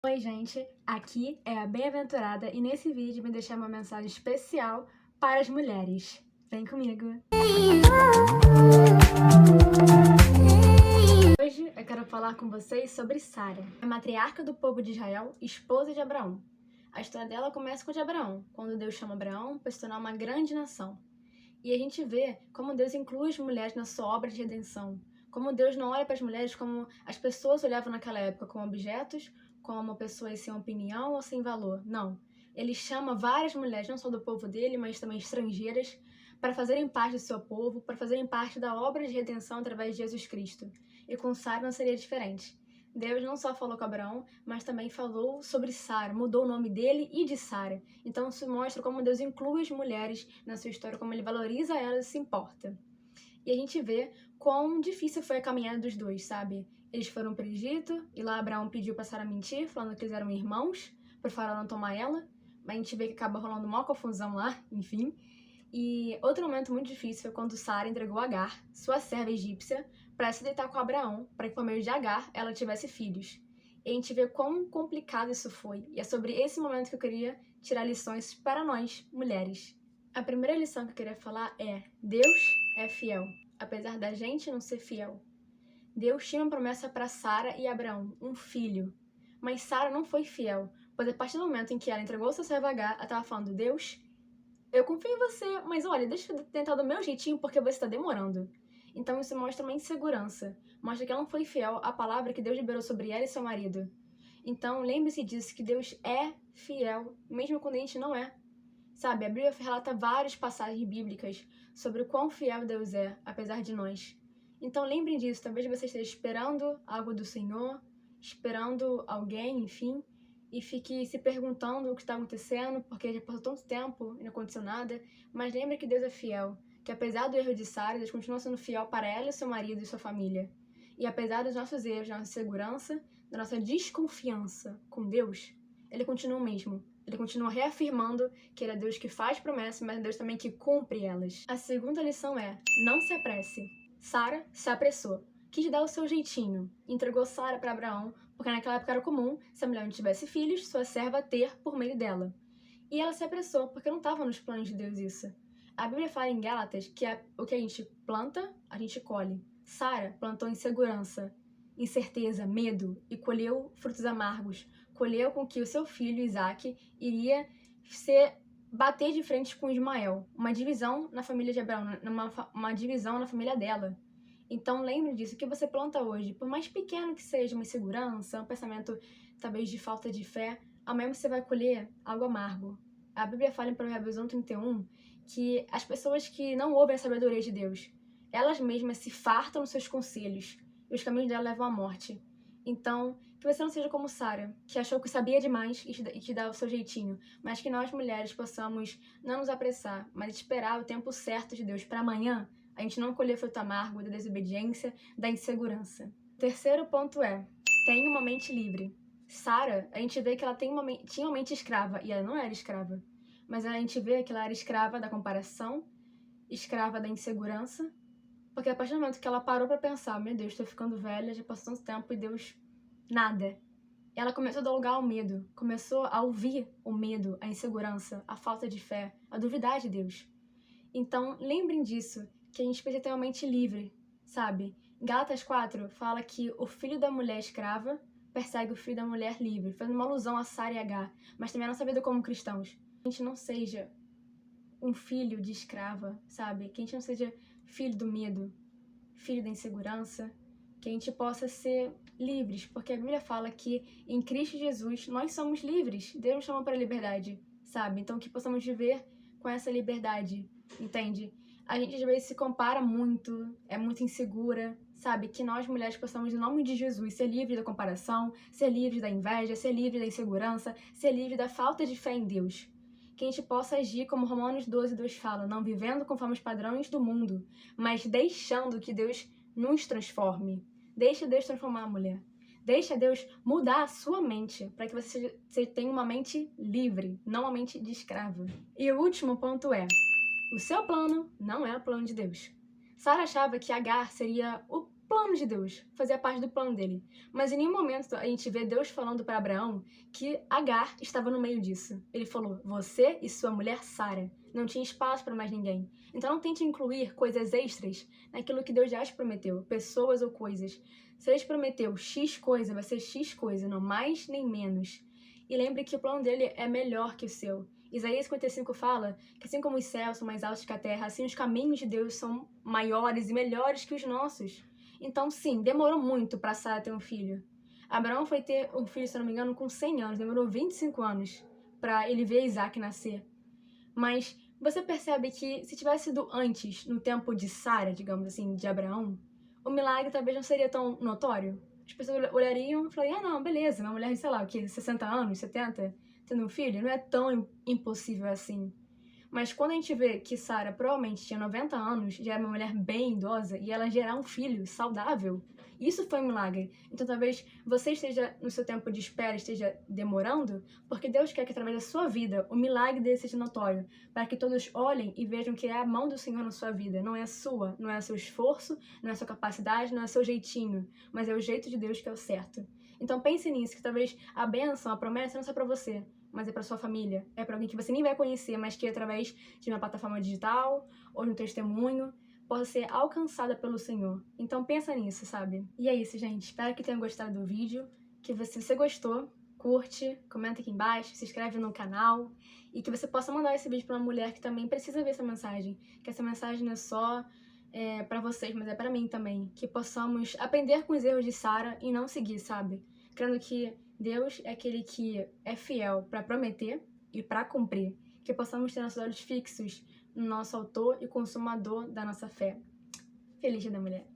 Oi gente, aqui é a Bem-aventurada e nesse vídeo me deixar uma mensagem especial para as mulheres. Vem comigo! Hoje eu quero falar com vocês sobre Sara, a matriarca do povo de Israel, esposa de Abraão. A história dela começa com o de Abraão, quando Deus chama Abraão para se tornar uma grande nação. E a gente vê como Deus inclui as mulheres na sua obra de redenção, como Deus não olha para as mulheres como as pessoas olhavam naquela época, como objetos, como pessoas sem opinião ou sem valor. Não. Ele chama várias mulheres, não só do povo dele, mas também estrangeiras, para fazerem parte do seu povo, para fazerem parte da obra de redenção através de Jesus Cristo. E com Sara não seria diferente. Deus não só falou com Abraão, mas também falou sobre Sara, mudou o nome dele e de Sara. Então isso mostra como Deus inclui as mulheres na sua história, como ele valoriza elas e se importa. E a gente vê quão difícil foi a caminhada dos dois, sabe? Eles foram para o Egito, e lá Abraão pediu para Sara mentir, falando que eles eram irmãos, para o faraó não tomar ela. Mas a gente vê que acaba rolando uma confusão lá, enfim. E outro momento muito difícil foi quando Sara entregou Agar, sua serva egípcia, para se deitar com Abraão, para que por meio de Agar ela tivesse filhos. E a gente vê quão complicado isso foi. E é sobre esse momento que eu queria tirar lições para nós, mulheres. A primeira lição que eu queria falar é: Deus é fiel, apesar da gente não ser fiel. Deus tinha uma promessa para Sara e Abraão, um filho. Mas Sara não foi fiel, pois a partir do momento em que ela entregou sua serva Agar, ela estava falando: Deus, eu confio em você, mas olha, deixa eu tentar do meu jeitinho porque você está demorando. Então isso mostra uma insegurança, mostra que ela não foi fiel à palavra que Deus liberou sobre ela e seu marido. Então lembre-se disso, que Deus é fiel, mesmo quando a gente não é. Sabe, a Bíblia relata várias passagens bíblicas sobre o quão fiel Deus é, apesar de nós. Então lembrem disso, talvez você esteja esperando algo do Senhor, esperando alguém, enfim, e fique se perguntando o que está acontecendo, porque já passou tanto tempo e não aconteceu nada, mas lembre que Deus é fiel, que apesar do erro de Sara, Deus continua sendo fiel para ela e seu marido e sua família. E apesar dos nossos erros, da nossa segurança, da nossa desconfiança com Deus, Ele continua o mesmo. Ele continua reafirmando que ele é Deus que faz promessas, mas é Deus também que cumpre elas. A segunda lição é: não se apresse. Sara se apressou. Quis dar o seu jeitinho. Entregou Sara para Abraão, porque naquela época era comum, se a mulher não tivesse filhos, sua serva ter por meio dela. E ela se apressou, porque não estava nos planos de Deus isso. A Bíblia fala em Gálatas que o que a gente planta, a gente colhe. Sara plantou insegurança, incerteza, medo e colheu frutos amargos. Colheu com que o seu filho, Isaac, iria bater de frente com Ismael. Uma divisão na família de Abraão, uma divisão na família dela. Então lembre disso, o que você planta hoje, por mais pequeno que seja, uma insegurança, um pensamento talvez de falta de fé, amanhã você vai colher algo amargo. A Bíblia fala em Provérbios 1:31 que as pessoas que não ouvem a sabedoria de Deus, elas mesmas se fartam nos seus conselhos, e os caminhos dela levam à morte. Então, que você não seja como Sara, que achou que sabia demais e te dá o seu jeitinho, mas que nós mulheres possamos não nos apressar, mas esperar o tempo certo de Deus para amanhã a gente não colher fruto amargo da desobediência, da insegurança. O terceiro ponto é: tenha uma mente livre. Sara, a gente vê que ela tinha uma mente escrava, e ela não era escrava, mas a gente vê que ela era escrava da comparação, escrava da insegurança, porque a partir do momento que ela parou pra pensar: meu Deus, tô ficando velha, já passou tanto tempo e Deus, nada. Ela começou a dar lugar ao medo, começou a ouvir o medo, a insegurança, a falta de fé, a duvidar de Deus. Então, lembrem disso, que a gente precisa ter uma mente livre, sabe? Gálatas 4 fala que o filho da mulher escrava persegue o filho da mulher livre, fazendo uma alusão a Sara e Agar, mas também a nossa vida como cristãos. Que a gente não seja um filho de escrava, sabe? Que a gente não seja filho do medo, filho da insegurança, que a gente possa ser livres, porque a Bíblia fala que em Cristo Jesus nós somos livres, Deus nos chama para a liberdade, sabe? Então que possamos viver com essa liberdade, entende? A gente às vezes se compara muito, é muito insegura, sabe? Que nós mulheres possamos, em nome de Jesus, ser livres da comparação, ser livres da inveja, ser livres da insegurança, ser livres da falta de fé em Deus. Que a gente possa agir como Romanos 12:2 fala, não vivendo conforme os padrões do mundo, mas deixando que Deus nos transforme. Deixa Deus transformar a mulher. Deixa Deus mudar a sua mente, para que você tenha uma mente livre, não uma mente de escravo. E o último ponto é: o seu plano não é o plano de Deus. Sara achava que Agar seria plano de Deus, fazia parte do plano dele. Mas em nenhum momento a gente vê Deus falando para Abraão que Agar estava no meio disso. Ele falou: você e sua mulher Sara. Não tinha espaço para mais ninguém. Então não tente incluir coisas extras naquilo que Deus já te prometeu, pessoas ou coisas. Se ele te prometeu X coisa, vai ser X coisa, não mais nem menos. E lembre que o plano dele é melhor que o seu. Isaías 55 fala que assim como os céus são mais altos que a terra, assim os caminhos de Deus são maiores e melhores que os nossos. Então, sim, demorou muito para Sara ter um filho. Abraão foi ter um filho, se não me engano, com 100 anos, demorou 25 anos para ele ver Isaac nascer. Mas você percebe que se tivesse sido antes, no tempo de Sara, digamos assim, de Abraão, o milagre talvez não seria tão notório. As pessoas olhariam e falariam: ah, não, beleza, uma mulher de, sei lá, o quê, 60 anos, 70, tendo um filho, não é tão impossível assim. Mas quando a gente vê que Sara provavelmente tinha 90 anos, já era uma mulher bem idosa, e ela gerar um filho saudável, isso foi um milagre. Então talvez você esteja no seu tempo de espera, esteja demorando, porque Deus quer que através da sua vida o milagre dele seja notório, para que todos olhem e vejam que é a mão do Senhor na sua vida, não é a sua, não é seu esforço, não é a sua capacidade, não é seu jeitinho, mas é o jeito de Deus que é o certo. Então pense nisso, que talvez a bênção, a promessa não seja para você, mas é para sua família, é para alguém que você nem vai conhecer, mas que através de uma plataforma digital ou de um testemunho possa ser alcançada pelo Senhor. Então pensa nisso, sabe? E é isso, gente. Espero que tenham gostado do vídeo, que se você gostou, curte, comenta aqui embaixo, se inscreve no canal e que você possa mandar esse vídeo para uma mulher que também precisa ver essa mensagem, que essa mensagem não é só para vocês, mas é para mim também, que possamos aprender com os erros de Sara e não seguir, sabe? Crendo que Deus é aquele que é fiel para prometer e para cumprir. Que possamos ter nossos olhos fixos no nosso autor e consumador da nossa fé. Feliz Dia da Mulher!